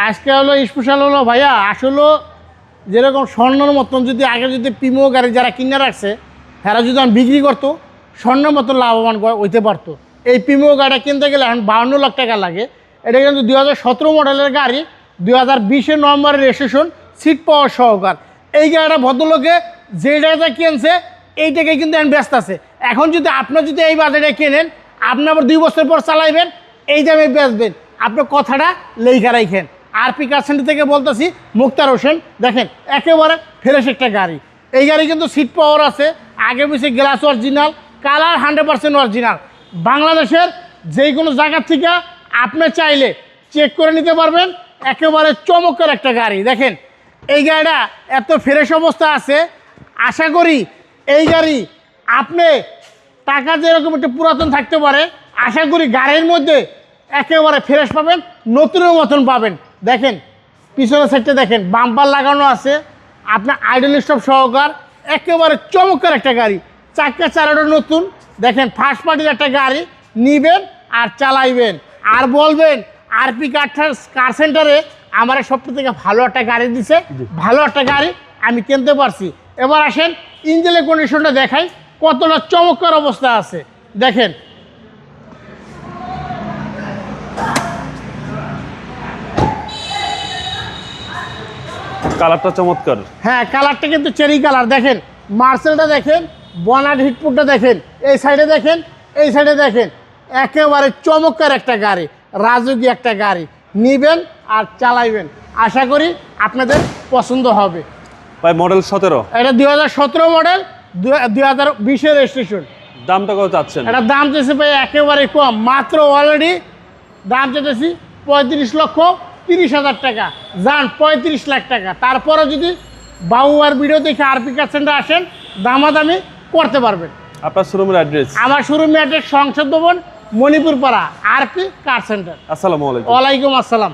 আজকে হলো স্পেশাল হলো ভাইয়া, আসলে যেরকম স্বর্ণর মতন যদি আগে যদি পিমো গাড়ি যারা কিনে রাখছে এরা যদি আমি বিক্রি করতো স্বর্ণের মতন লাভবান হইতে পারতো। এই পিমো গাড়িটা কিনতে গেলে এখন 52 লাখ টাকা লাগে। এটা কিন্তু 2017 মডেলের গাড়ি, 2020 নভেম্বরের রেজিস্ট্রেশন, সিট পাওয়ার সহকার। এই গাড়িটা ভদ্রলোকে যে টাকাটা কিনছে এই টাকায় কিন্তু এখন ব্যস্ত আছে। এখন যদি আপনার যদি এই বাজারে কেনেন, আপনি আবার 2 বছর পর চালাইবেন, এই দামে বেচবেন। আপনার কথাটা লেখা রাখেন। আরপি কার সেন্টার থেকে বলতেছি, মুক্তার হোসেন। দেখেন একেবারে ফ্রেশ একটা গাড়ি। এই গাড়ি কিন্তু সিট পাওয়ার আছে, আগে পিছিয়ে গ্লাস অরিজিনাল, কালার 100% অরিজিনাল। বাংলাদেশের যে কোনো জায়গার থেকে আপনি চাইলে চেক করে নিতে পারবেন। একেবারে চমৎকার একটা গাড়ি। দেখেন এই গাড়িটা এত ফ্রেশ অবস্থা আছে। আশা করি এই গাড়ি আপনি টাকা যেরকম একটু পুরাতন থাকতে পারে, আশা করি গাড়ির মধ্যে একেবারে ফ্রেশ পাবেন, নতুনের মতন পাবেন। দেখেন পিছনের সাইডটা দেখেন, বাম্পার লাগানো আছে, আপনার আইডল স্টপ সহকার। একেবারে চমৎকার একটা গাড়ি, চাকা চালানো নতুন। দেখেন ফার্স্ট পার্টির একটা গাড়ি, নিবেন আর চালাইবেন আর বলবেন আরপি কার সেন্টারে আমার সবথেকে থেকে ভালো একটা গাড়ি দিছে, ভালো একটা গাড়ি আমি কিনতে পারছি। এবার আসেন ইঞ্জিনের কন্ডিশনটা দেখাই, কতটা চমৎকার অবস্থা আছে। দেখেন কালারটা চমৎকার। হ্যাঁ, কালারটা কিন্তু চেরি কালার। দেখেন মার্সেলটা দেখেন, বনাট হিটপুটটা দেখেন, এই সাইডে দেখেন, এই সাইডে দেখেন। একেবারে চমৎকার একটা গাড়ি, রাজকীয় একটা গাড়ি। নিবেন আর চালাইবেন, আশা করি আপনাদের পছন্দ হবে। ভাই মডেল 17, এটা 2017 মডেল, 2020 রেজিস্ট্রেশন। দামটা কত চাচ্ছেন? এটা দাম চেয়েছি ভাই একেবারে কম, মাত্র অলরেডি দাম চেয়েছি 35,30,000 টাকা। যান 35 লাখ টাকা। তারপরে যদি বাবুয়ার ভিডিও দেখে আরপি কার সেন্টার আসেন, দামাদামি করতে পারবেন। আপনার শোরুমের অ্যাড্রেস? আমার শোরুমের অ্যাড্রেস সংসদ ভবন, মণিপুর পাড়া, আরপি কার সেন্টার। আসসালামু আলাইকুম। ওয়ালাইকুম আসসালাম।